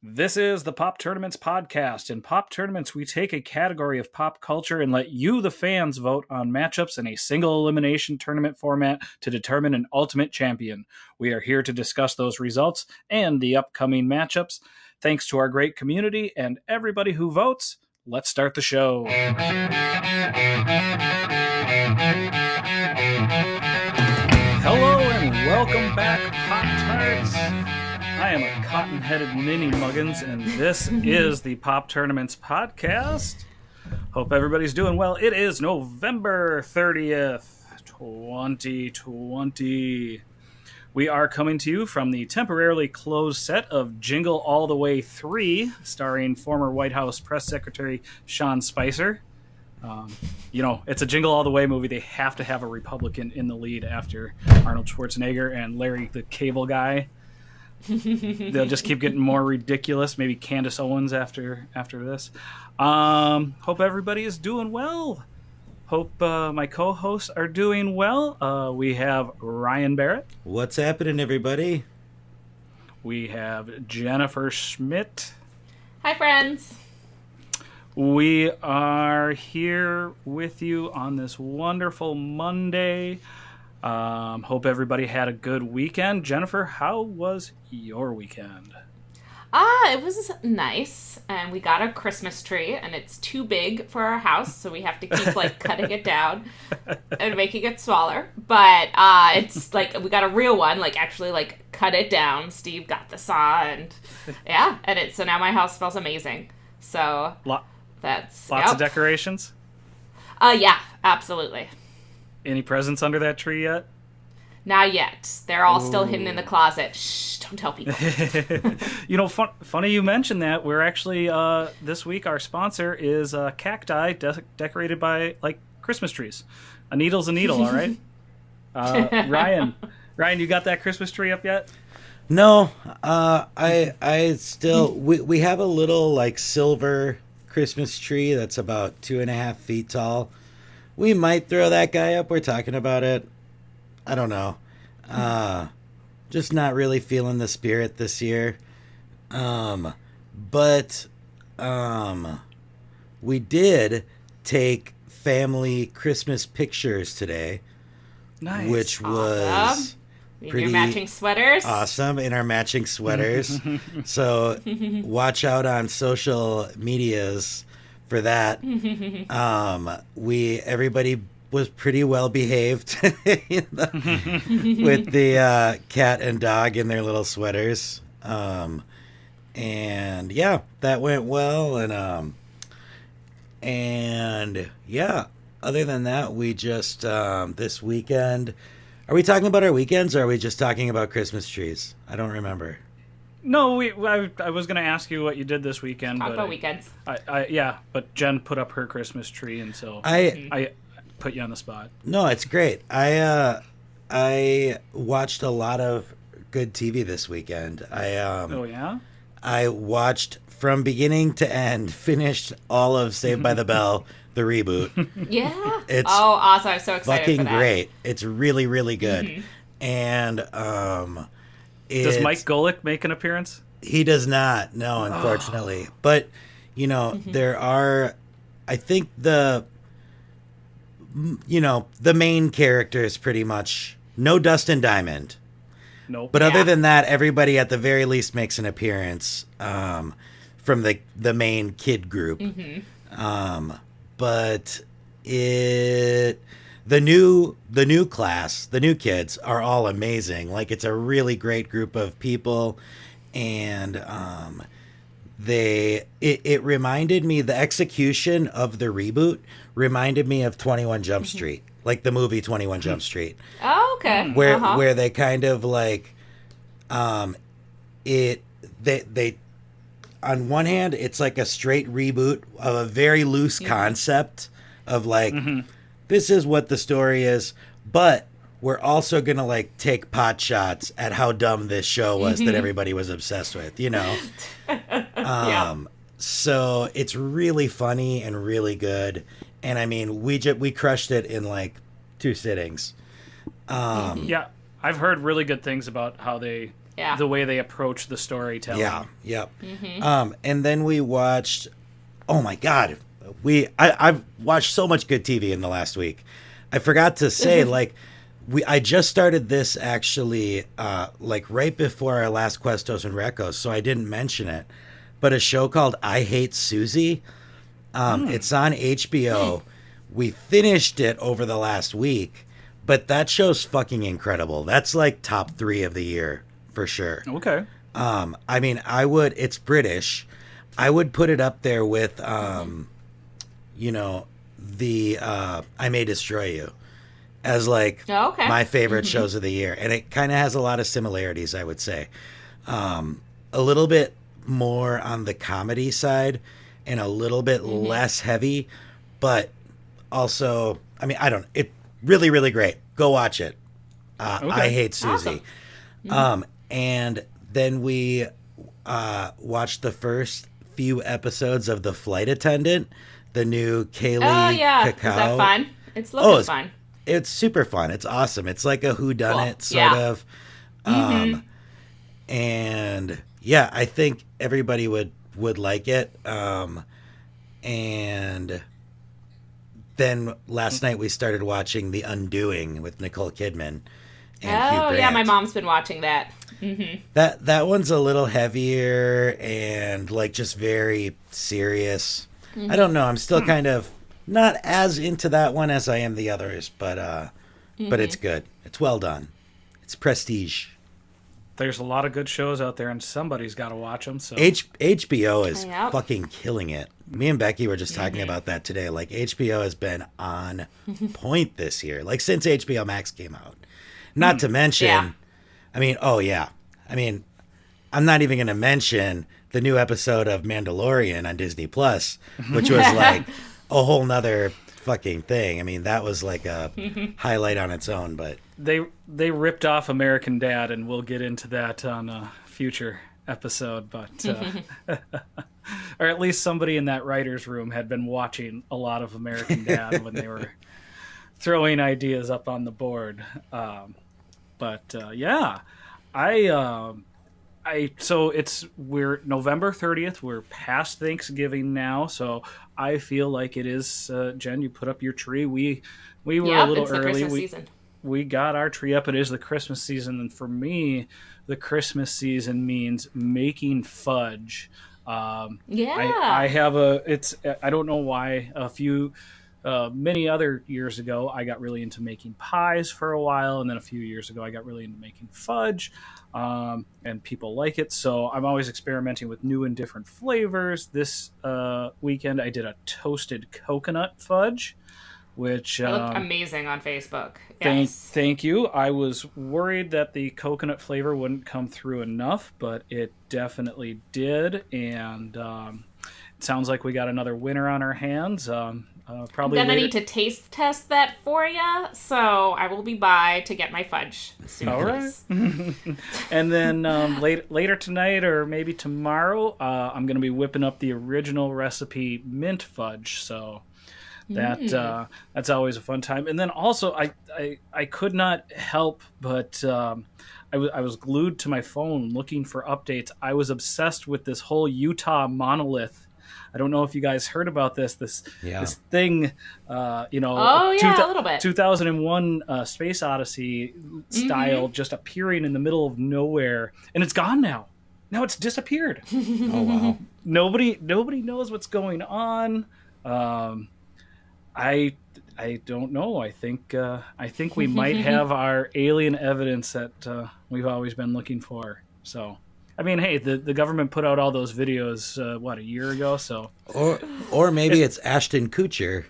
This is the Pop Tournaments podcast. In Pop Tournaments, we take a category of pop culture and let you, the fans, vote on matchups in a single elimination tournament format to determine an ultimate champion. We are here to discuss those results and the upcoming matchups. Thanks to our great community and everybody who votes. Let's start the show. Hello and welcome back, Pop Tarts. I am a cotton-headed mini Muggins, and this is the Pop Tournaments podcast. Hope everybody's doing well. It is November 30th, 2020. We are coming to you from the temporarily closed set of Jingle All the Way 3, starring former White House Press Secretary Sean Spicer. It's a Jingle All the Way movie. They have to have a Republican in the lead after Arnold Schwarzenegger and Larry the Cable Guy. They'll just keep getting more ridiculous. Maybe Candace Owens after this. Hope everybody is doing well. Hope my co-hosts are doing well. We have Ryan Barrett. What's happening, everybody? We have Jennifer Schmidt. Hi, friends. We are here with you on this wonderful Monday. Hope everybody had a good weekend. Jennifer, how was your weekend? It was nice, and we got a Christmas tree, and it's too big for our house, so we have to keep, cutting it down and making it smaller. But, it's, we got a real one, actually, cut it down. Steve got the saw, and, yeah, so now my house smells amazing. So, that's... Lots of decorations? Yeah, absolutely. Any presents under that tree yet? Not yet. They're all still hidden in the closet. Shh, don't tell people. Funny you mentioned that. We're actually, this week, our sponsor is cacti decorated by, Christmas trees. A needle's a needle, all right? Ryan, you got that Christmas tree up yet? No, I still, we have a little, silver Christmas tree that's about 2.5 feet tall. We might throw that guy up. We're talking about it. I don't know. Just not really feeling the spirit this year. But we did take family Christmas pictures today. Nice. Which was pretty in your matching sweaters. Awesome in our matching sweaters. So watch out on social medias for that. Everybody was pretty well behaved with the cat and dog in their little sweaters. And yeah, that went well. And yeah, other than that, we just this weekend. Are we talking about our weekends, or are we just talking about Christmas trees? I don't remember. No, I was going to ask you what you did this weekend. Talk about weekends. But Jen put up her Christmas tree, and so I put you on the spot. No, it's great. I watched a lot of good TV this weekend. Oh yeah? I watched from beginning to end, finished all of Saved by the Bell, the reboot. Yeah. It's awesome! I'm so excited fucking for that. great. It's really, really good. And does Mike Golick make an appearance? He does not. No, unfortunately. But there are. I think the main characters pretty much no Dustin Diamond. Nope. But other than that, everybody at the very least makes an appearance from the main kid group. But the new class, the new kids are all amazing. It's a really great group of people, and it reminded me, the execution of the reboot reminded me of 21 Jump Street, like the movie 21 Jump Street. Oh, okay. Where they kind of they on one hand, it's like a straight reboot of a very loose concept of this is what the story is, but we're also gonna take pot shots at how dumb this show was that everybody was obsessed with, So it's really funny and really good, and I mean we crushed it in 2 sittings. Yeah, I've heard really good things about how they Yeah. the way they approach the storytelling. Yeah, yep. And then we watched. Oh my God, I've watched so much good TV in the last week. I forgot to say I just started this actually right before our last Questos and Recos, so I didn't mention it. But a show called I Hate Susie. It's on HBO. We finished it over the last week, but that show's fucking incredible. That's like top 3 of the year for sure. Okay. I mean, it's British. I would put it up there with, the I May Destroy You as like my favorite shows of the year. And it kind of has a lot of similarities, I would say. A little bit more on the comedy side and a little bit less heavy, but also, I mean, it really, really great. Go watch it. I Hate Susie. Awesome. And then we watched the first few episodes of The Flight Attendant, the new Kaylee Cacao. Is that fun? It's looking fun. It's super fun. It's awesome. It's like a whodunit sort of. And yeah, I think everybody would like it. And then last night we started watching The Undoing with Nicole Kidman and Hugh Grant. Yeah, my mom's been watching that. That one's a little heavier and like just very serious. I don't know. I'm still kind of not as into that one as I am the others, but it's good. It's well done. It's prestige. There's a lot of good shows out there, and somebody's got to watch them. So HBO is fucking killing it. Me and Becky were just talking about that today. Like, HBO has been on point this year, like since HBO Max came out. Not to mention, I mean, I'm not even going to mention the new episode of Mandalorian on Disney Plus, which was like a whole nother fucking thing. I mean, that was like a highlight on its own, but they ripped off American Dad, and we'll get into that on a future episode, but or at least somebody in that writer's room had been watching a lot of American Dad when they were throwing ideas up on the board. So we're November 30th. We're past Thanksgiving now, so I feel like it is. Jen, you put up your tree. We were a little early. We got our tree up. It is the Christmas season, and for me, the Christmas season means making fudge. I have I don't know why. Many other years ago, I got really into making pies for a while, and then a few years ago, I got really into making fudge, and people like it. So I'm always experimenting with new and different flavors. This weekend, I did a toasted coconut fudge, which it looked amazing on Facebook. Yes. Thank you. I was worried that the coconut flavor wouldn't come through enough, but it definitely did, and it sounds like we got another winner on our hands. Probably then I need to taste test that for you, so I will be by to get my fudge soon. All right. And then later tonight or maybe tomorrow, I'm going to be whipping up the original recipe mint fudge. So that's always a fun time. And then also, I could not help but I was glued to my phone looking for updates. I was obsessed with this whole Utah monolith. I don't know if you guys heard about this thing, a little bit. 2001 Space Odyssey style, just appearing in the middle of nowhere, and it's gone now. Now it's disappeared. Oh wow! Nobody knows what's going on. I don't know. I think we might have our alien evidence that we've always been looking for. So. I mean, hey, the government put out all those videos, a year ago? So, or maybe it's Ashton Kutcher.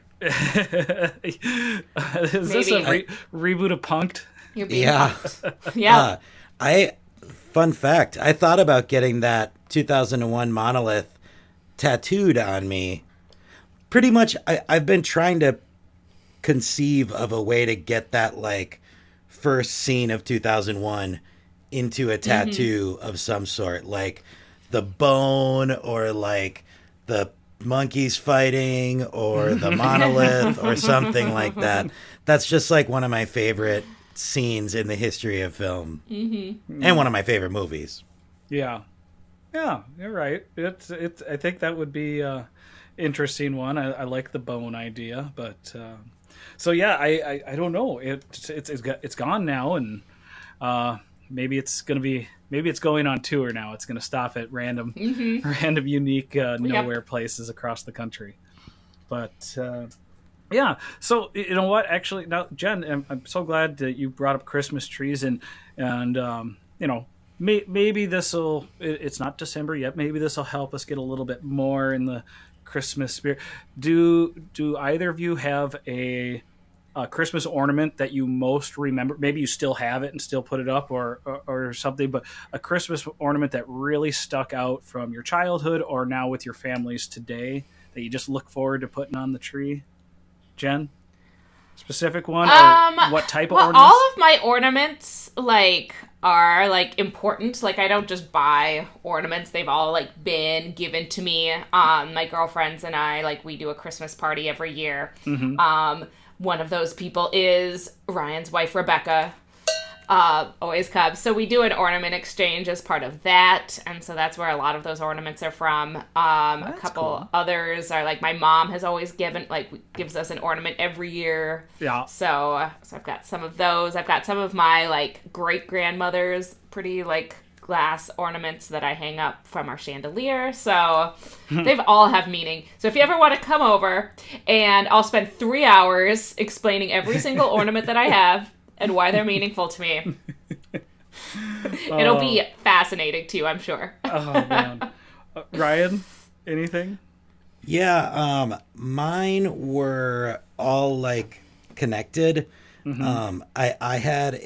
Is this a reboot of Punk'd? You're being punked. Yeah. Fun fact, I thought about getting that 2001 monolith tattooed on me. Pretty much, I've been trying to conceive of a way to get that, like, first scene of 2001 into a tattoo of some sort, like the bone or like the monkeys fighting or the monolith or something like that. That's just like one of my favorite scenes in the history of film, and one of my favorite movies. Yeah. Yeah, you're right. It's. I think that would be interesting one. I like the bone idea, but so yeah, I don't know. It's gone now, and maybe it's going on tour now. It's gonna stop at random random unique nowhere places across the country. But yeah, so you know what? Actually, now Jen, I'm so glad that you brought up Christmas trees and you know. Maybe this will. It's not December yet. Maybe this will help us get a little bit more in the Christmas spirit. Do either of you have a Christmas ornament that you most remember? Maybe you still have it and still put it up, or something. But a Christmas ornament that really stuck out from your childhood, or now with your families today, that you just look forward to putting on the tree. Jen, specific one, or what type of ornaments? All of my ornaments are important. I don't just buy ornaments. They've all been given to me. My girlfriends and I we do a Christmas party every year. One of those people is Ryan's wife, Rebecca. Always Cubs. So we do an ornament exchange as part of that, and so that's where a lot of those ornaments are from. A couple others are my mom has always gives us an ornament every year. Yeah. So I've got some of those. I've got some of my great grandmother's pretty glass ornaments that I hang up from our chandelier. So they've all have meaning. So if you ever want to come over, and I'll spend 3 hours explaining every single ornament that I have and why they're meaningful to me. It'll be fascinating to you, I'm sure. Oh, man. Ryan, anything? Yeah, mine were all connected. I had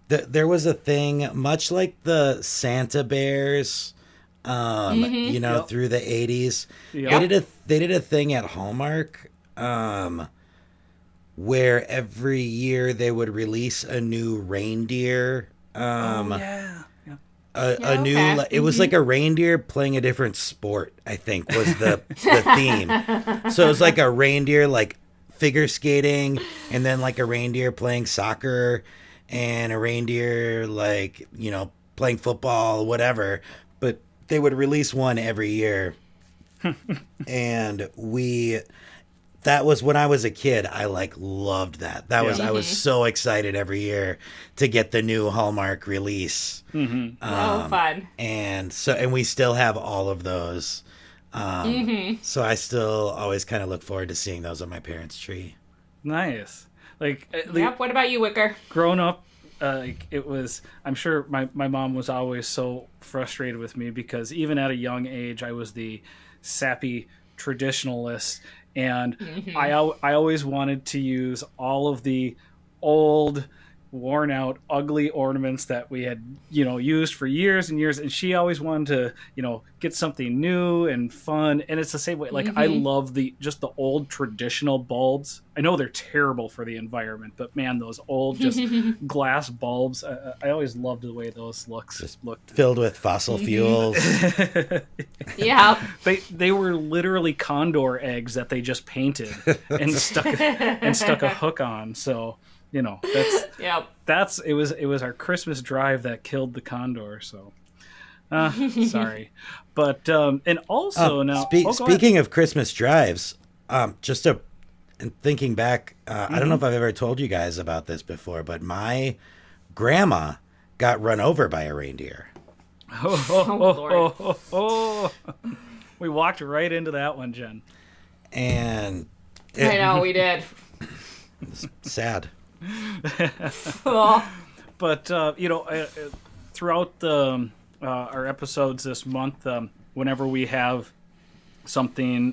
there was a thing much like the Santa Bears, through the 80s. Yep. They did a thing at Hallmark, where every year they would release a new reindeer. It was like a reindeer playing a different sport, I think, was the theme. So it was like a reindeer figure skating, and then a reindeer playing soccer, and a reindeer playing football, whatever. But they would release one every year. And that was when I was a kid. I loved that. I was so excited every year to get the new Hallmark release. Fun. And we still have all of those. So I still always kind of look forward to seeing those on my parents' tree. Nice. What about you, Wicker? Growing up, it was. I'm sure my mom was always so frustrated with me because even at a young age, I was the sappy traditionalist. And I always wanted to use all of the old, worn out, ugly ornaments that we had, used for years and years. And she always wanted to, get something new and fun. And it's the same way. I love the old traditional bulbs. I know they're terrible for the environment, but man, those old glass bulbs, I always loved the way those looked. Filled with fossil fuels. Yeah. They were literally condor eggs that they just painted and stuck a hook on. So, it was our Christmas drive that killed the condor. So, sorry, but and also now speaking of Christmas drives, and thinking back, I don't know if I've ever told you guys about this before, but my grandma got run over by a reindeer. Oh. We walked right into that one, Jen. And I know we did. It's sad. But throughout our episodes this month, whenever we have something,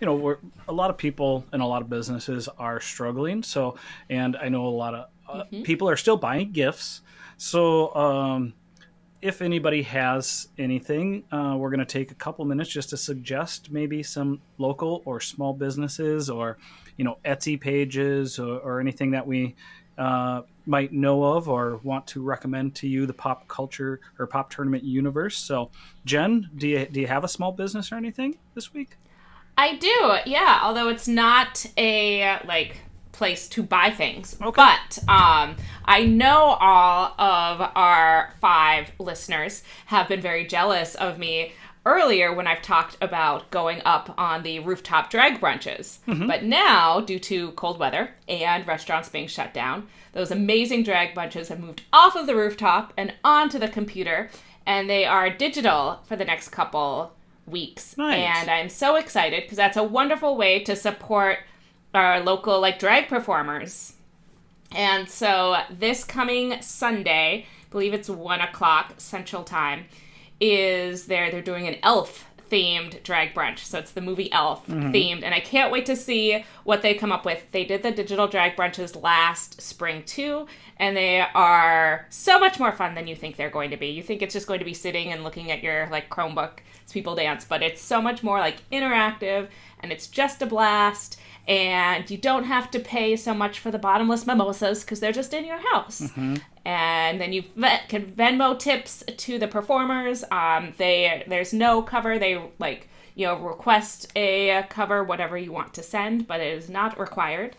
where a lot of people and a lot of businesses are struggling. So, and I know a lot of people are still buying gifts. So, if anybody has anything, we're going to take a couple minutes just to suggest maybe some local or small businesses or, Etsy pages or anything that we might know of or want to recommend to you, the pop culture or pop tournament universe. So, Jen, do you have a small business or anything this week? I do, yeah. Although it's not a place to buy things. Okay. But I know all of our 5 listeners have been very jealous of me earlier when I've talked about going up on the rooftop drag brunches. But now, due to cold weather and restaurants being shut down, those amazing drag brunches have moved off of the rooftop and onto the computer, and they are digital for the next couple weeks. Nice. And I'm so excited because that's a wonderful way to support our local drag performers. And so this coming Sunday, I believe it's 1:00 Central Time, is they're doing an elf themed drag brunch. So it's the movie Elf themed, and I can't wait to see what they come up with. They did the digital drag brunches last spring too, and they are so much more fun than you think they're going to be. You think it's just going to be sitting and looking at your Chromebook as people dance, but it's so much more interactive, and it's just a blast. And you don't have to pay so much for the bottomless mimosas because they're just in your house. And then you can Venmo tips to the performers. There's no cover. They request a cover, whatever you want to send, but it is not required.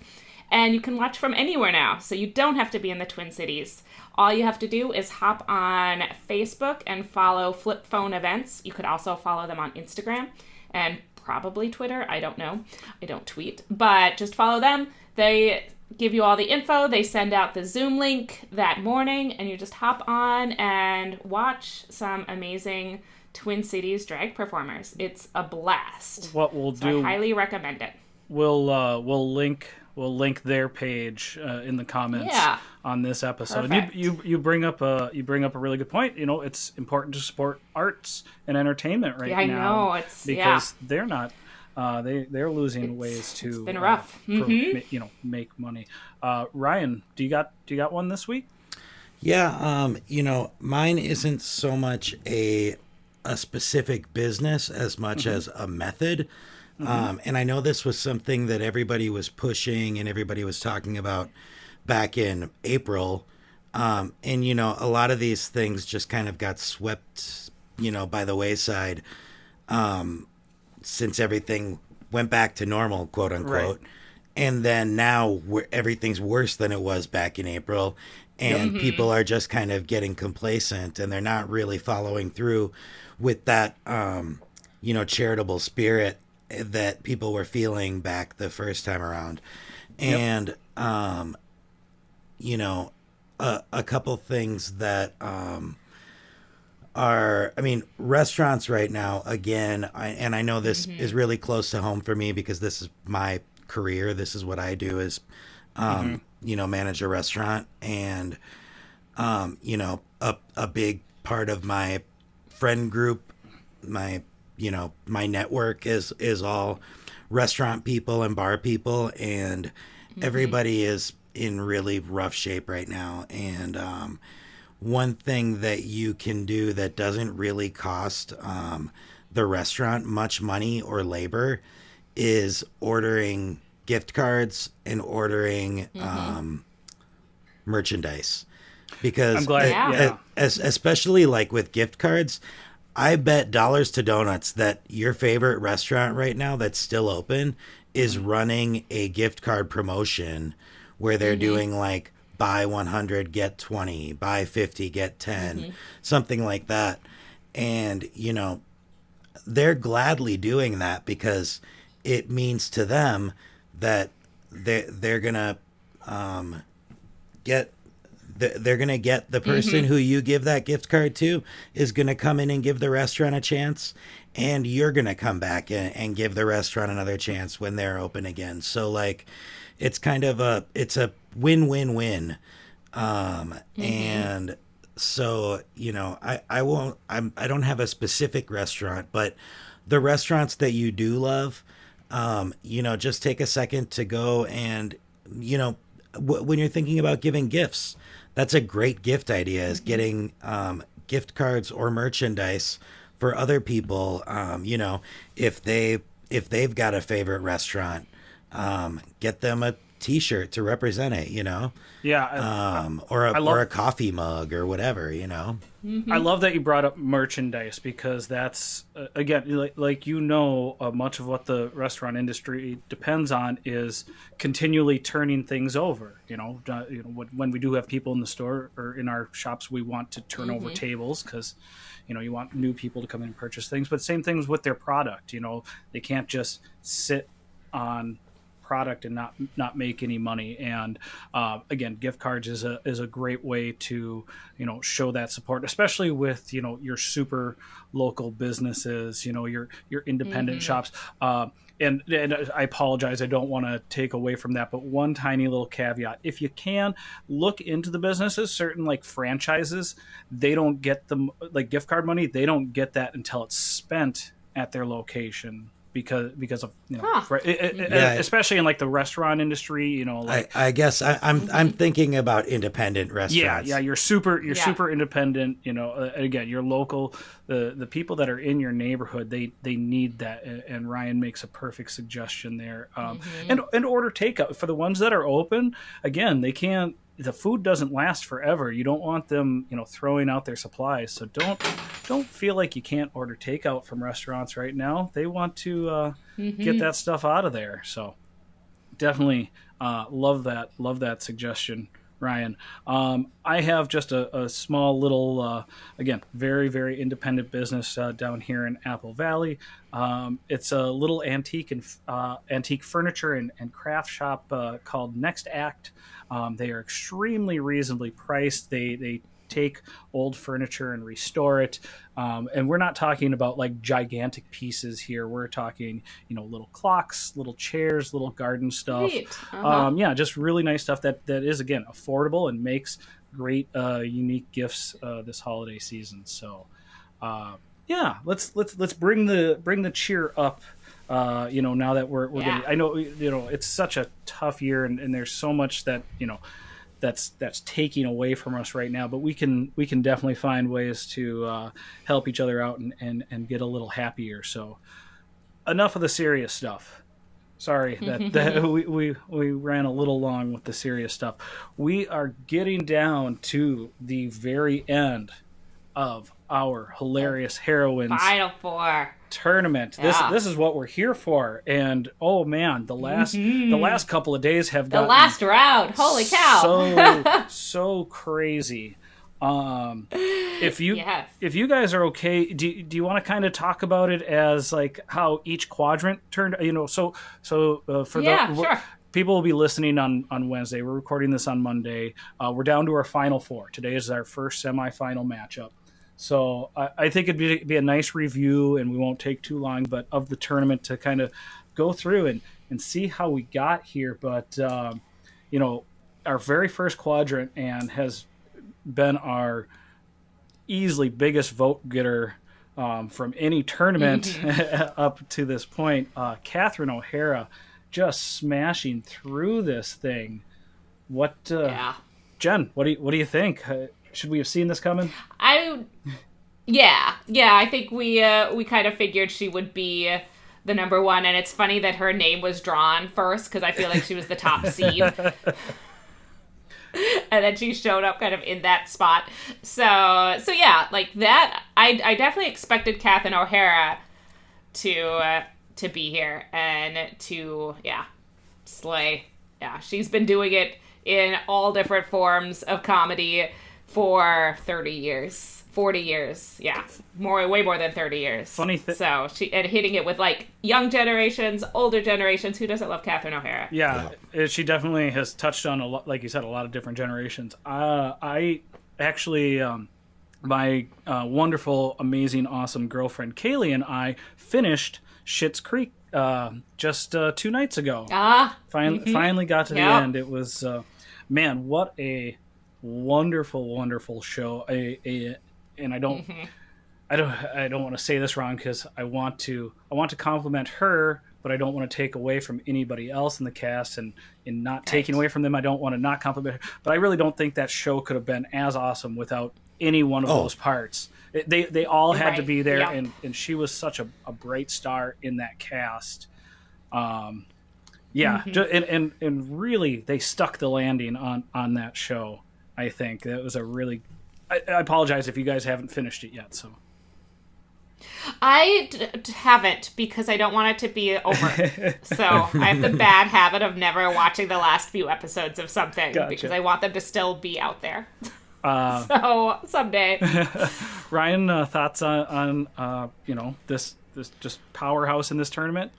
And you can watch from anywhere now, so you don't have to be in the Twin Cities. All you have to do is hop on Facebook and follow Flip Phone Events. You could also follow them on Instagram and probably Twitter. I don't know. I don't tweet. But just follow them. They give you all the info. They send out the Zoom link that morning, and you just hop on and watch some amazing Twin Cities drag performers. It's a blast. What we'll do, I highly recommend it. we'll link their page in the comments on this episode. Perfect. You bring up a really good point. It's important to support arts and entertainment right now. I know it's because they're not. They're losing ways to. It's been rough. Make money. Ryan, do you got one this week? Yeah, mine isn't so much a specific business as much as a method. And I know this was something that everybody was pushing and everybody was talking about back in April. And, a lot of these things just kind of got swept, by the wayside since everything went back to normal, quote unquote. Right. And then now everything's worse than it was back in April. And people are just kind of getting complacent and they're not really following through with that, charitable spirit that people were feeling back the first time around. And, a couple things that restaurants right now, again, I know this is really close to home for me because this is my career. This is what I do is, manage a restaurant. And, a big part of my friend group, my network is all restaurant people and bar people, and everybody is in really rough shape right now. And one thing that you can do that doesn't really cost the restaurant much money or labor is ordering gift cards and ordering merchandise. Because I'm glad, especially with gift cards, I bet dollars to donuts that your favorite restaurant right now that's still open is running a gift card promotion where they're doing buy 100, get 20, buy 50, get 10, something like that. And, they're gladly doing that because it means to them that they're going to get the person who you give that gift card to is going to come in and give the restaurant a chance, and you're going to come back and give the restaurant another chance when they're open again. So it's kind of it's a win-win-win. And so, I don't have a specific restaurant, but the restaurants that you do love, just take a second to go and, when you're thinking about giving gifts, that's a great gift idea is getting gift cards or merchandise for other people. If they've got a favorite restaurant, get them a T-shirt to represent it, you know, Yeah, I or love a coffee mug or whatever, you know. I love that you brought up merchandise because that's again like much of what the restaurant industry depends on is continually turning things over. When we do have people in the store or in our shops, we want to turn over tables because you want new people to come in and purchase things. But same things with their product. They can't just sit on product and not make any money. And again, gift cards is a great way to show that support, especially with your super local businesses, your independent shops. And I apologize, I don't want to take away from that, but one tiny little caveat: if you can look into the businesses, certain like franchises, they don't get them like gift card money. They don't get that until it's spent at their location. Because of especially in like the restaurant industry, I guess I'm thinking about independent restaurants. Yeah, you're super independent. Again, your local, the people that are in your neighborhood, they need that. And Ryan makes a perfect suggestion there. And order takeout for the ones that are open. Again, they can't. The food doesn't last forever. You don't want them, throwing out their supplies. So don't feel like you can't order takeout from restaurants right now. They want to get that stuff out of there. So definitely love that suggestion, Ryan. I have just a small little, again, very, very independent business down here in Apple Valley. It's a little antique furniture and craft shop called Next Act. They are extremely reasonably priced. They take old furniture and restore it. And we're not talking about like gigantic pieces here. We're talking, little clocks, little chairs, little garden stuff. Just really nice stuff that is, again, affordable and makes great, unique gifts this holiday season. So, let's bring the cheer up. Now that we're getting, I know, it's such a tough year and there's so much that, that's taking away from us right now, but we can definitely find ways to help each other out and get a little happier. So enough of the serious stuff. Sorry that we ran a little long with the serious stuff. We are getting down to the very end of our Hilarious Heroines Final Four tournament. This is what we're here for. And oh man, the last couple of days have gotten the last round. Holy cow! so crazy. If you guys are okay, do you want to kind of talk about it as like how each quadrant turned? Sure. People will be listening on Wednesday. We're recording this on Monday. We're down to our final four. Today is our first semifinal matchup. So I think it'd be a nice review, and we won't take too long, but of the tournament to kind of go through and see how we got here. But, our very first quadrant and has been our easily biggest vote getter from any tournament up to this point. Catherine O'Hara just smashing through this thing. Jen, what do you think? Should we have seen this coming? I think we kind of figured she would be the number one, and it's funny that her name was drawn first because I feel like she was the top seed. And then she showed up kind of in that spot. So yeah, like that, I definitely expected Catherine O'Hara to be here and to slay. Yeah, she's been doing it in all different forms of comedy for 30 years, 40 years. Yeah, way more than 30 years. Funny thing. So and hitting it with like young generations, older generations. Who doesn't love Catherine O'Hara? Yeah, she definitely has touched on a lot, like you said, a lot of different generations. I actually, my wonderful, amazing, awesome girlfriend Kaylee and I finished Schitt's Creek just 2 nights ago. Finally got to the end. It was, man, what a wonderful show. And I don't want to say this wrong because I want to compliment her, but I don't want to take away from anybody else in the cast, and in not taking away from them, I don't want to not compliment her. But I really don't think that show could have been as awesome without any one of those parts. They all had to be there, and she was such a bright star in that cast. Yeah, and really they stuck the landing on that show. I think that was a really. I apologize if you guys haven't finished it yet. So I haven't because I don't want it to be over. So I have the bad habit of never watching the last few episodes of something because I want them to still be out there. So someday. Ryan, thoughts on this just powerhouse in this tournament?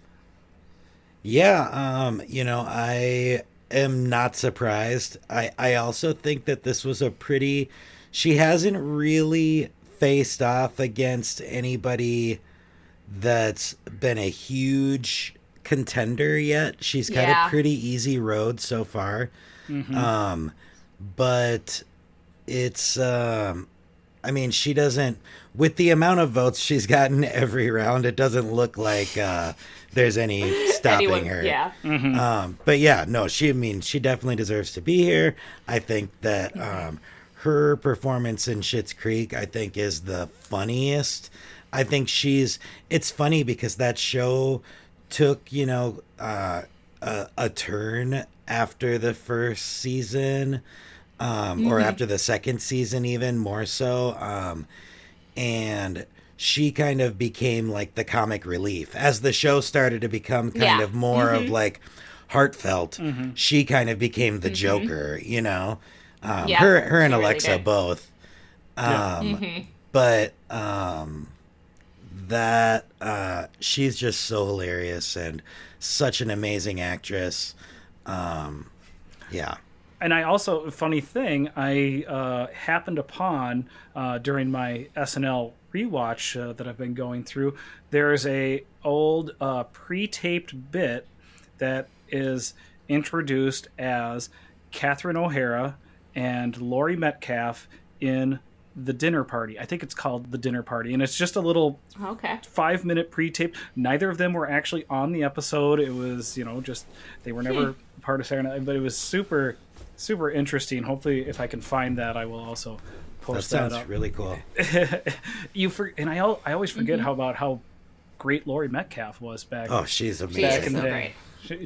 Yeah, I am not surprised. I also think that this was a pretty. She hasn't really faced off against anybody that's been a huge contender yet. She's got a pretty easy road so far. But it's I mean, she doesn't, with the amount of votes she's gotten every round, it doesn't look like there's any stopping her. Yeah. But yeah, no, she definitely deserves to be here. I think that her performance in Schitt's Creek, I think, is the funniest. I think it's funny because that show took, a turn after the first season, or after the second season, even more so. And she kind of became like the comic relief as the show started to become kind of more of like heartfelt. She kind of became the Joker, her and Alexa really both. But that she's just so hilarious and such an amazing actress. Yeah. And I also, funny thing, I happened upon during my SNL rewatch that I've been going through. There's a old pre-taped bit that is introduced as Catherine O'Hara and Laurie Metcalf in The Dinner Party. I think it's called The Dinner Party, and it's just a little 5-minute pre-tape. Neither of them were actually on the episode. It was, just they were never part of Saturday Night, but it was super interesting. Hopefully, if I can find that, I will also post that up. That sounds really cool. I always forget how great Laurie Metcalf was back. Oh, she's amazing. Back in the so day. Great.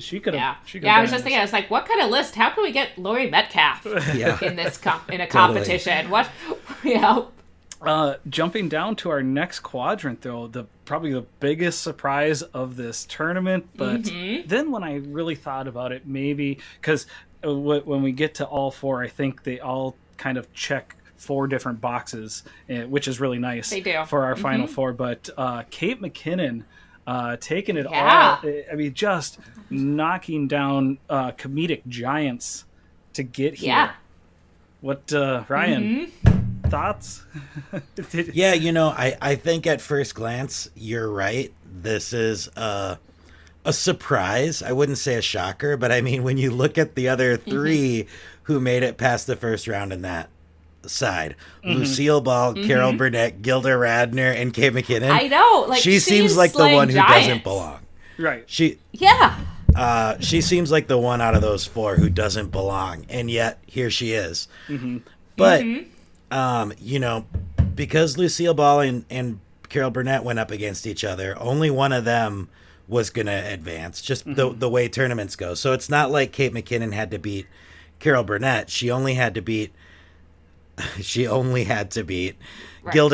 She could have. Yeah, I was just thinking. I was like, what kind of list? How can we get Laurie Metcalf in this in a competition? What? Jumping down to our next quadrant, though, probably the biggest surprise of this tournament. But then when I really thought about it, maybe because when we get to all four, I think they all kind of check 4 different boxes, which is really nice. They do. For our final 4. But Kate McKinnon taking it all. I mean, just knocking down comedic giants to get here. Yeah. What, Ryan? Thoughts? Yeah, I think at first glance, you're right. This is a surprise. I wouldn't say a shocker, but I mean, when you look at the other 3 who made it past the first round in that side, Lucille Ball, Carol Burnett, Gilda Radner, and Kate McKinnon. I know, she seems like the one who doesn't belong. Right. She seems like the one out of those 4 who doesn't belong, and yet here she is. But because Lucille Ball and Carol Burnett went up against each other, only one of them was gonna advance. Just the way tournaments go. So it's not like Kate McKinnon had to beat Carol Burnett. She only had to beat Gilda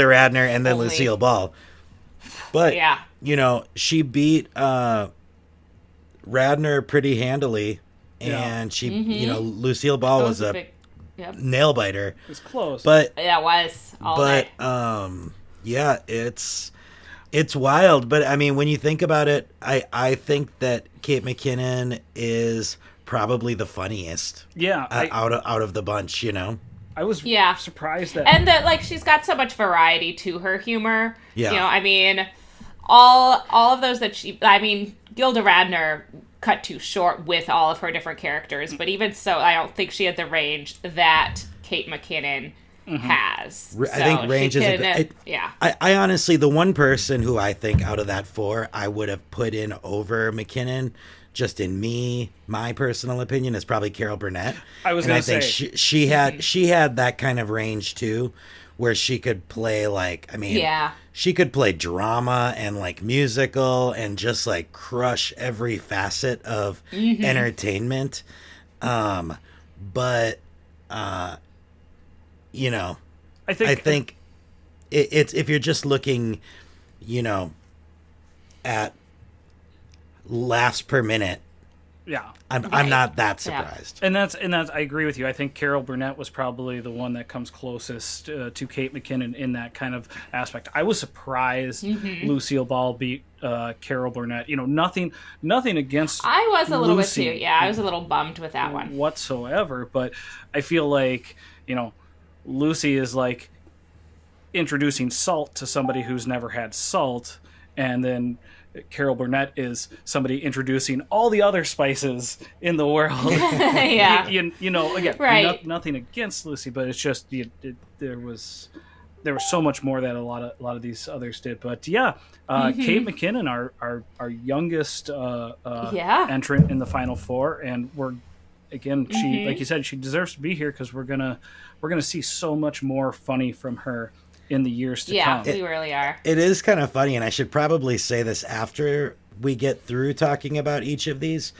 Radner and then Lucille Ball. But she beat Radner pretty handily, and she Lucille Ball was a nail biter. It was close. But yeah, it was all but night. it's wild. But I mean, when you think about it, I think that Kate McKinnon is probably the funniest. Yeah, out of the bunch, I was surprised that, and that she's got so much variety to her humor. Yeah. I mean, all of those Gilda Radner cut too short with all of her different characters, but even so, I don't think she had the range that Kate McKinnon has. I think range is I honestly, the one person who I think out of that 4 I would have put in over McKinnon, just in my personal opinion, is probably Carol Burnett. I think she had that kind of range too, where she could play like, I mean, Yeah. she could play drama and like musical and just like crush every facet of entertainment. But you know, I I think think it's if you're just looking, you know, at laughs per minute, yeah. I'm Right. not that Yeah. surprised. And that's I agree with you. I think Carol Burnett was probably the one that comes closest to Kate McKinnon in that kind of aspect. I was surprised Lucille Ball beat Carol Burnett. You know, nothing against I was a little Lucy bit too. Yeah, I was a little bummed with that one. whatsoever, but I feel like, you know, Lucy is like introducing salt to somebody who's never had salt, and then Carol Burnett is somebody introducing all the other spices in the world. Yeah. You know, again, Right. nothing against Lucy, but it's just there was so much more that a lot of these others did. But yeah, Kate McKinnon, our youngest Yeah. entrant in the final four, and we're again, she like you said, she deserves to be here because we're gonna see so much more funny from her in the years to Yeah, come. we really are. It is kind of funny, and I should probably say this after we get through talking about each of these,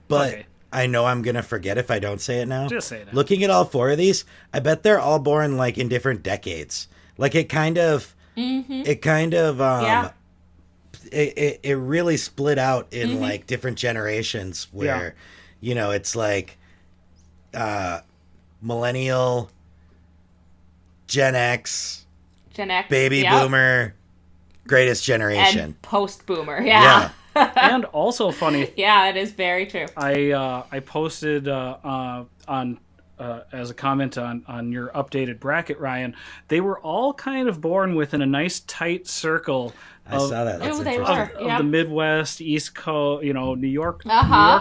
but Okay. I know I'm going to forget if I don't say it now. Just say it now. Looking at all four of these, I bet they're all born like in different decades. Like it kind of, Yeah. it really split out in like different generations where, you know, it's like millennial, Gen X, Gen X. baby yep. boomer, greatest generation. And post boomer. Yeah. And also funny, Yeah, it is very true. I posted on as a comment on your updated bracket, Ryan. They were all kind of born within a nice tight circle I saw that. That's Oh, they interesting. were. of the Midwest, East Coast, you know, New York,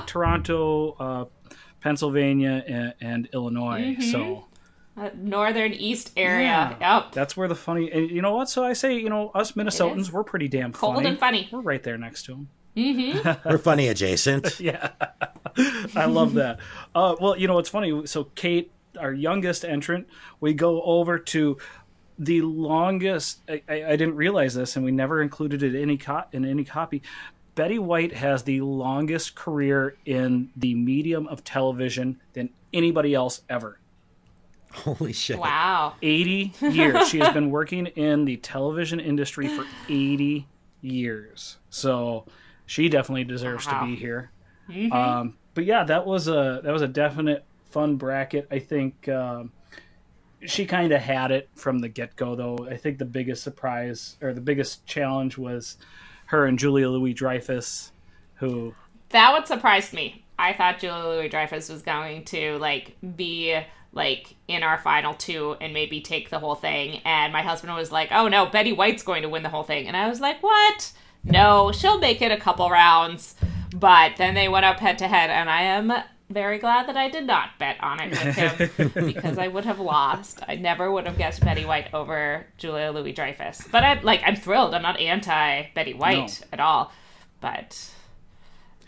Toronto, Pennsylvania, and Illinois. So Northern East area. Yep. that's where the funny. And you know what? So I say, you know, us Minnesotans, is. we're pretty damn Cold funny. and funny. We're right there next to them. We're funny adjacent. Yeah, I love that. Well, you know, it's funny. So Kate, our youngest entrant, we go over to the longest. I didn't realize this, and we never included it in any copy. Betty White has the longest career in the medium of television than anybody else ever. Holy shit. Wow. 80 years. She has been working in the television industry for 80 years. So she definitely deserves to be here. But yeah, that was a definite fun bracket. I think she kind of had it from the get-go, though. I think the biggest surprise or the biggest challenge was her and Julia Louis-Dreyfus, who... That would surprise me. I thought Julia Louis-Dreyfus was going to be in our final two and maybe take the whole thing. And my husband was like, "Oh no, Betty White's going to win the whole thing." And I was like, "What? No, she'll make it a couple rounds." But then they went up head to head, and I am very glad that I did not bet on it with him because I would have lost. I never would have guessed Betty White over Julia Louis-Dreyfus. But I'm thrilled. I'm not anti Betty White at all. But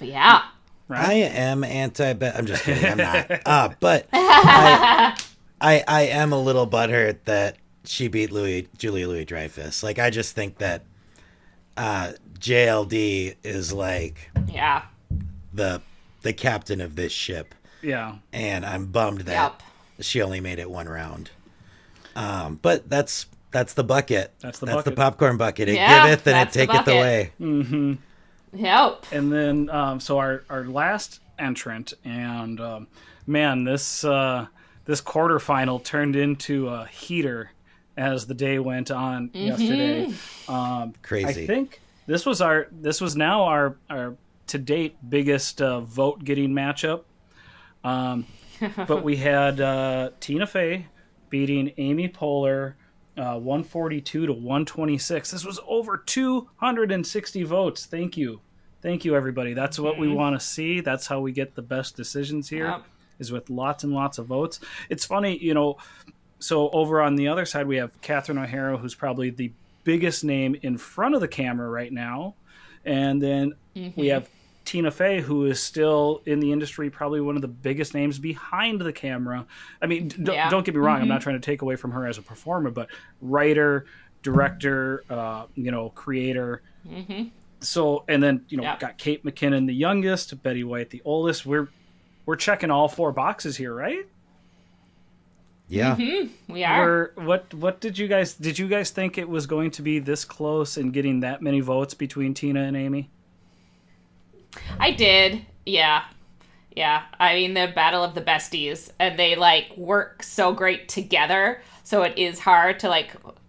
yeah. Right? I am anti-bet. I'm just kidding. I'm not. But I am a little butthurt that she beat Julia Louis-Dreyfus. Like, I just think that JLD is like Yeah. the captain of this ship, Yeah. and I'm bummed that she only made it one round. But that's the bucket. That's the the bucket. popcorn bucket. It Yeah, giveth and it that's the taketh bucket. away. Yep. And then, so our last entrant, and man, this quarterfinal turned into a heater as the day went on yesterday. Crazy. I think this was now our to date biggest vote getting matchup. But we had Tina Fey beating Amy Poehler 142 to 126. This was over 260 votes. Thank you, everybody. That's what we want to see. That's how we get the best decisions here, is with lots and lots of votes. It's funny, you know. So over on the other side, we have Catherine O'Hara, who's probably the biggest name in front of the camera right now, and then we have Tina Fey, who is still in the industry, probably one of the biggest names behind the camera. I mean, don't get me wrong. I'm not trying to take away from her as a performer, but writer, director, creator. So, and then, got Kate McKinnon, the youngest, Betty White, the oldest. We're checking all 4 boxes here, right? Yeah. We are. What did you guys think it was going to be this close and getting that many votes between Tina and Amy? I did. Yeah. Yeah. I mean, the battle of the besties, and they work so great together. So it is hard to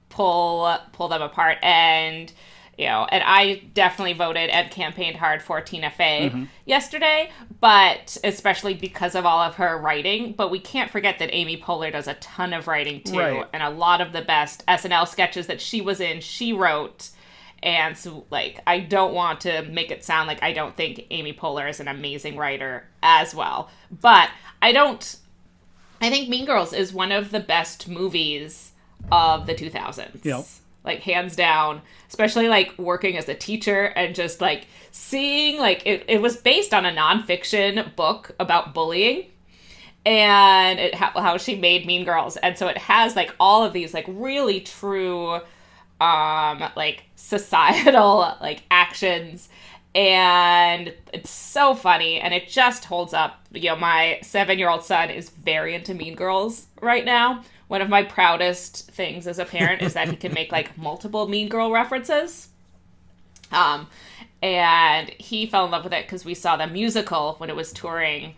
pull them apart. And, and I definitely voted and campaigned hard for Tina Fey yesterday, but especially because of all of her writing. But we can't forget that Amy Poehler does a ton of writing too. Right. And a lot of the best SNL sketches that she was in, she wrote. And so, I don't want to make it sound like I don't think Amy Poehler is an amazing writer as well. But I think Mean Girls is one of the best movies of the 2000s. Yep. Hands down. Especially, working as a teacher and just, seeing, it was based on a nonfiction book about bullying. And how she made Mean Girls. And so it has, all of these, really true... societal actions, and it's so funny, and it just holds up. My 7-year-old son is very into Mean Girls right now. One of my proudest things as a parent is that he can make multiple Mean Girl references. And he fell in love with it because we saw the musical when it was touring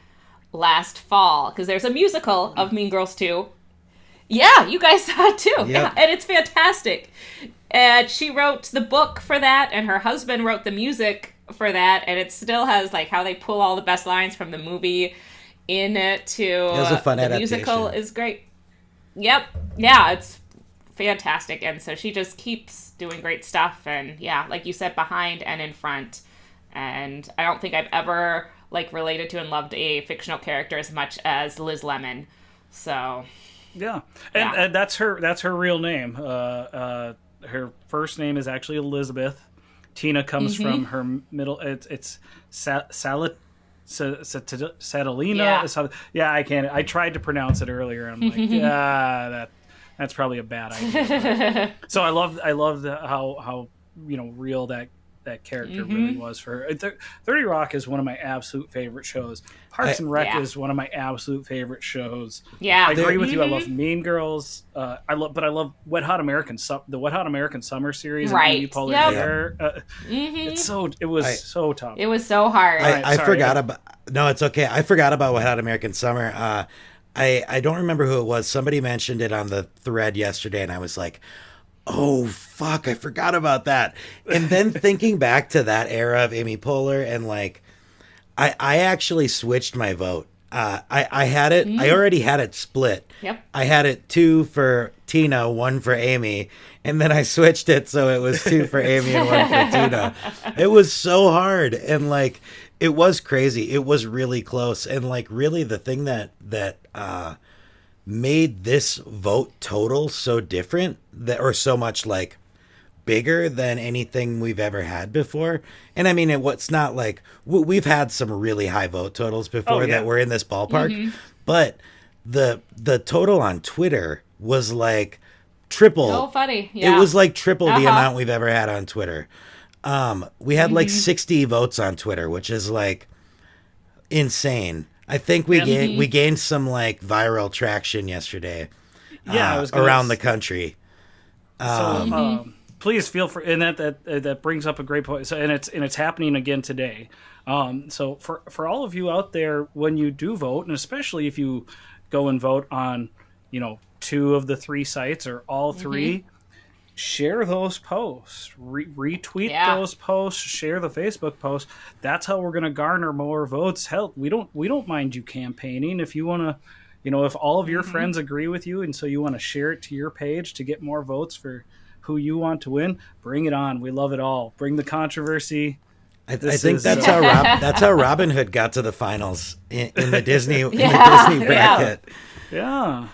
last fall, because there's a musical of Mean Girls 2. Yeah, you guys saw it too. Yep. Yeah, and it's fantastic. And she wrote the book for that, and her husband wrote the music for that, and it still has how they pull all the best lines from the movie into It was a fun the adaptation. musical is great. Yep. Yeah, it's fantastic. And so she just keeps doing great stuff, and yeah, like you said, behind and in front. And I don't think I've ever related to and loved a fictional character as much as Liz Lemon. So yeah, and that's her real name. Her first name is actually Elizabeth. Tina comes from her middle. It's Catalina. Yeah, I can't. I tried to pronounce it earlier. I'm like, yeah, that's probably a bad idea. So I love how real that character really was for her. 30 Rock is one of my absolute favorite shows. Parks and Rec is one of my absolute favorite shows. Yeah, I agree with you. I love Mean Girls. I love Wet Hot American the Wet Hot American Summer series. Right. And Amy Poehler. It was so tough. It was so hard. I forgot about. No, it's okay. I forgot about Wet Hot American Summer. I don't remember who it was. Somebody mentioned it on the thread yesterday, and I was like, oh, fuck, I forgot about that. And then thinking back to that era of Amy Poehler, and I actually switched my vote. I had it, I already had it split. Yep. I had it 2 for Tina, 1 for Amy, and then I switched it so it was 2 for Amy and 1 for Tina. It was so hard, and it was crazy. It was really close, and really the thing that made this vote total so different, or so much bigger than anything we've ever had before. And I mean, it's not we've had some really high vote totals before that were in this ballpark, but the total on Twitter was triple. So funny. Yeah. It was triple the amount we've ever had on Twitter. We had 60 votes on Twitter, which is insane. I think we gained some viral traction yesterday. Yeah, around the country. Please feel free, and that brings up a great point. So, and it's happening again today. So for all of you out there, when you do vote, and especially if you go and vote on 2 of the 3 sites or all 3. Share those posts, retweet those posts, share the Facebook posts. That's how we're going to garner more votes. Hell, we don't mind you campaigning if you want to, if all of your friends agree with you, and so you want to share it to your page to get more votes for who you want to win. Bring it on. We love it all. Bring the controversy. I think that's how Robin Hood got to the finals in the Disney Disney bracket. Yeah.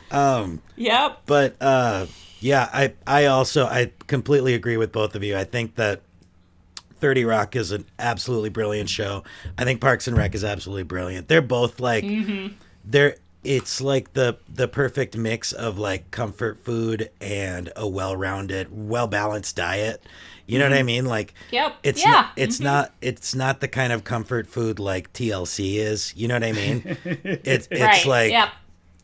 Yep. But. Yeah, I completely agree with both of you. I think that 30 Rock is an absolutely brilliant show. I think Parks and Rec is absolutely brilliant. They're both like it's like the perfect mix of like comfort food and a well-rounded, well-balanced diet. You know what I mean? Like, it's it's not the kind of comfort food like TLC is. You know what I mean? It's Right. like Yep.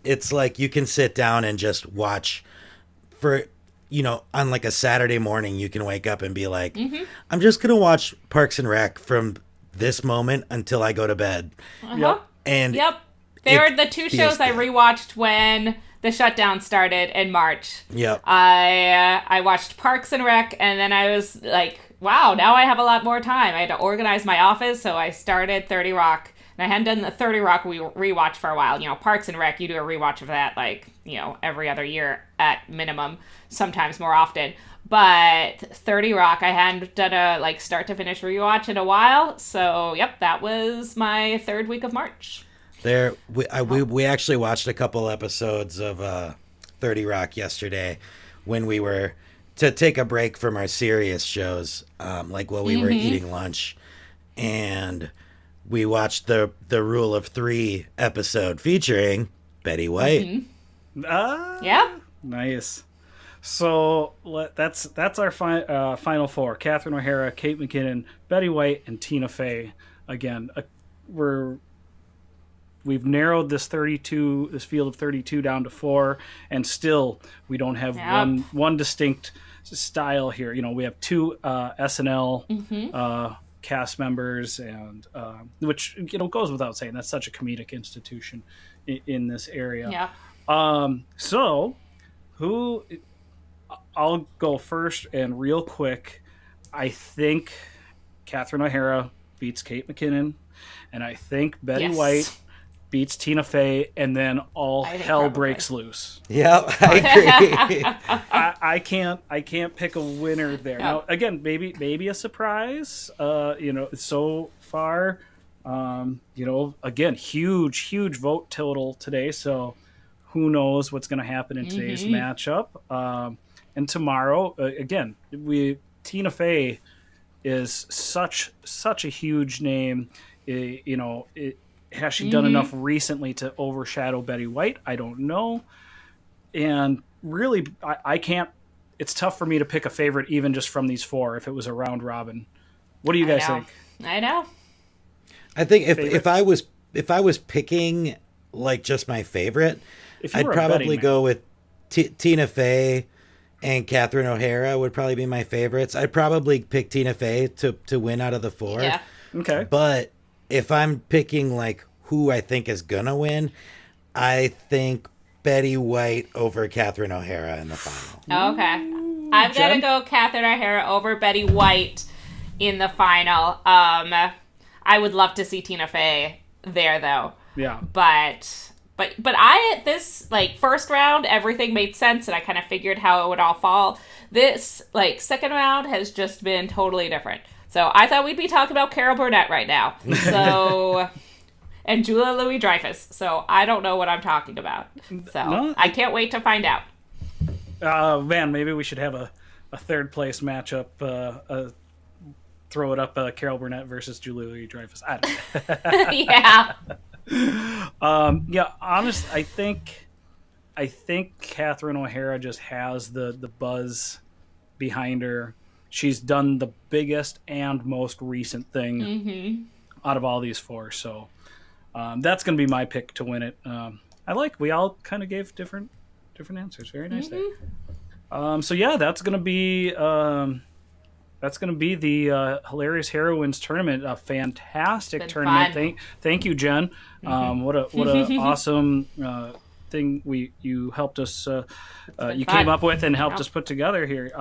it's like you can sit down and just watch for, on like a Saturday morning. You can wake up and be like, I'm just gonna watch Parks and Rec from this moment until I go to bed. Yep. And They were the two shows I good. rewatched when the shutdown started in March. Yep. I watched Parks and Rec, and then I was like, wow, now I have a lot more time. I had to organize my office, so I started 30 Rock. And I hadn't done the 30 Rock rewatch for a while. Parks and Rec, you do a rewatch of that like, every other year at minimum, sometimes more often. But 30 Rock, I hadn't done a like start to finish rewatch in a while. So, that was my third week of March. We actually watched a couple episodes of 30 Rock yesterday when we were to take a break from our serious shows, like while we were eating lunch, and we watched the Rule of Three episode featuring Betty White. Nice. So that's our final four: Catherine O'Hara, Kate McKinnon, Betty White, and Tina Fey. Again, we've narrowed this field of 32 down to 4, and still we don't have one distinct style here. We have 2 SNL cast members, and which goes without saying. That's such a comedic institution in this area. So I'll go first, and real quick, I think Catherine O'Hara beats Kate McKinnon, and I think Betty White beats Tina Fey, and then all hell breaks loose. Yep, I agree. I can't pick a winner there. Now, again, maybe a surprise. So far, again, huge vote total today. So who knows what's going to happen in today's matchup? And tomorrow, again, Tina Fey is such a huge name. Has she done enough recently to overshadow Betty White? I don't know. And really, I can't. It's tough for me to pick a favorite, even just from these 4. If it was a round robin, what do you guys think? I know. I think if I was picking like just my favorite, I'd probably go with Tina Fey and Catherine O'Hara would probably be my favorites. I'd probably pick Tina Fey to win out of the 4. Yeah. Okay. But if I'm picking like who I think is gonna win, I think Betty White over Catherine O'Hara in the final. Okay. I'm going to go Catherine O'Hara over Betty White in the final. I would love to see Tina Fey there, though. Yeah. But I, at this, like, first round, everything made sense, and I kind of figured how it would all fall. This, like, second round has just been totally different. So I thought we'd be talking about Carol Burnett right now. So... and Julia Louis-Dreyfus. So I don't know what I'm talking about. So I can't wait to find out. Man, maybe we should have a third place matchup. Throw it up, Carol Burnett versus Julia Louis-Dreyfus. I don't know. Yeah. Honest, I think Catherine O'Hara just has the buzz behind her. She's done the biggest and most recent thing out of all these 4. So that's going to be my pick to win it. We all kind of gave different answers. Very nice there. So yeah, that's going to be the Hilarious Heroines tournament. A fantastic tournament. Thank you, Jen. What a awesome thing you helped us. You came up with and helped us put together here.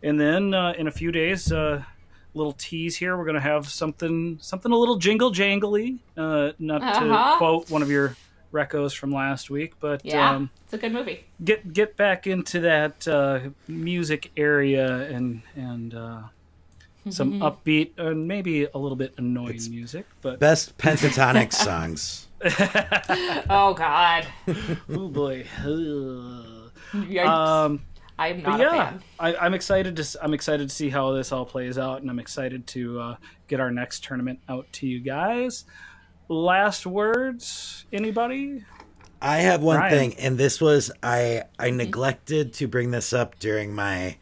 And then in a few days, little tease here, we're going to have something a little jingle jangly. Not to quote one of your recos from last week, but it's a good movie. Get back into that music area and some upbeat and maybe a little bit annoying music. But best pentatonic songs. Oh God. Oh boy. Yikes. I'm But not a fan. I'm excited to see how this all plays out, and I'm excited to get our next tournament out to you guys. Last words, anybody? I have one Ryan. thing, and this was I neglected to bring this up during my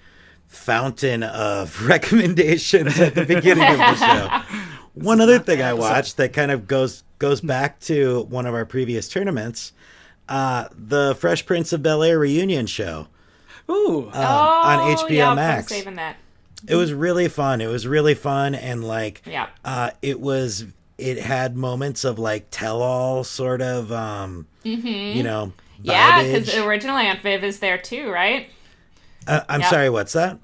fountain of recommendations at the beginning of the show. One other thing I watched that kind of goes back to one of our previous tournaments, the Fresh Prince of Bel-Air reunion show. Ooh. On HBO yeah, Max. I'm saving that. It was really fun. It was really fun, and like, Yeah. it had moments of like tell-all sort of, you know, Yeah, vibage. because the original Aunt Viv is there too, right? I'm Yep. sorry, what's that?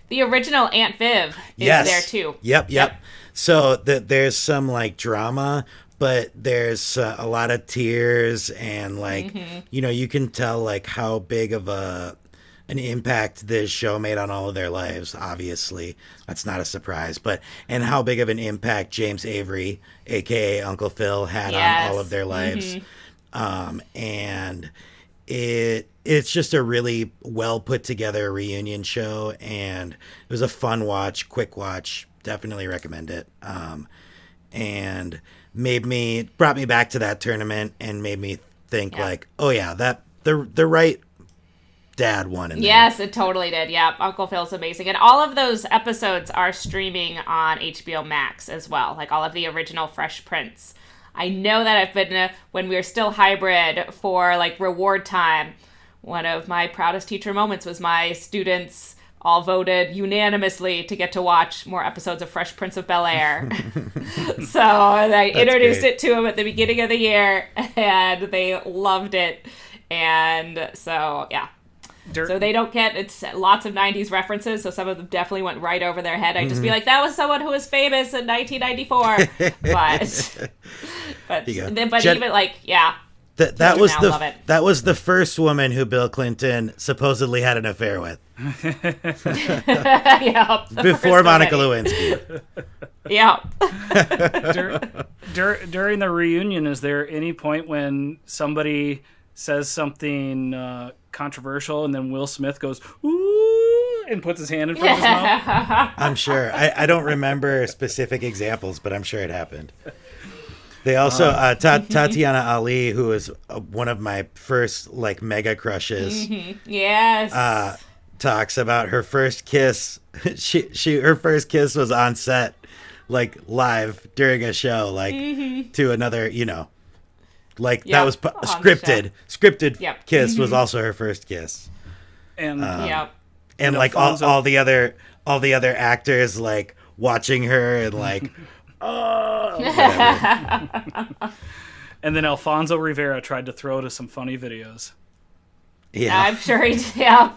The original Aunt Viv is Yes. there too. Yep. So there's some like drama, but there's a lot of tears, and like, you know, you can tell like how big of an impact this show made on all of their lives. Obviously, that's not a surprise, but and how big of an impact James Avery, aka Uncle Phil, had on all of their lives. And it's just a really well put together reunion show, and it was a fun watch, quick watch. Definitely recommend it. And brought me back to that tournament and made me think like, oh yeah, that the right dad won in there. Yes, it totally did. Yeah, Uncle Phil's amazing. And all of those episodes are streaming on HBO Max as well, like all of the original Fresh Prince. I know that I've been, when we were still hybrid for like reward time, one of my proudest teacher moments was my students all voted unanimously to get to watch more episodes of Fresh Prince of Bel-Air. So I introduced it to them at the beginning of the year, and they loved it. And so, yeah. So they don't get, it's lots of 90s references, so some of them definitely went right over their head. I'd just be like, that was someone who was famous in 1994. but even like, yeah. That was the first woman who Bill Clinton supposedly had an affair with. Yeah, before Monica Lewinsky. Yeah. During the reunion, is there any point when somebody says something controversial and then Will Smith goes, ooh, and puts his hand in front of his mouth? I'm sure. I don't remember specific examples, but I'm sure it happened. They also Tatiana Ali, who was one of my first like mega crushes. Yes. Talks about her first kiss. Her first kiss was on set, like live during a show, like to another, you know, like that was scripted. Scripted kiss was also her first kiss. And and like all the other actors like watching her and like. And then Alfonso Rivera tried to throw to some funny videos. Yeah, I'm sure he did. Yeah.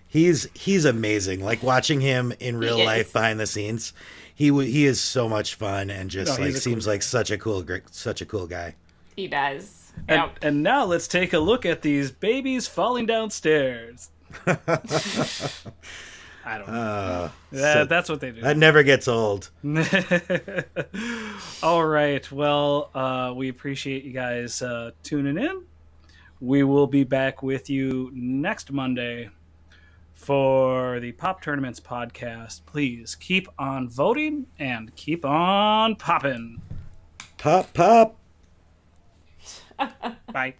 He's amazing. Like watching him in real life behind the scenes, he is so much fun and just seems like such a cool guy. He does. And now let's take a look at these babies falling downstairs. I don't know. That's what they do. That never gets old. All right. Well, we appreciate you guys tuning in. We will be back with you next Monday for the Pop Tournaments podcast. Please keep on voting and keep on popping. Pop, pop. Bye.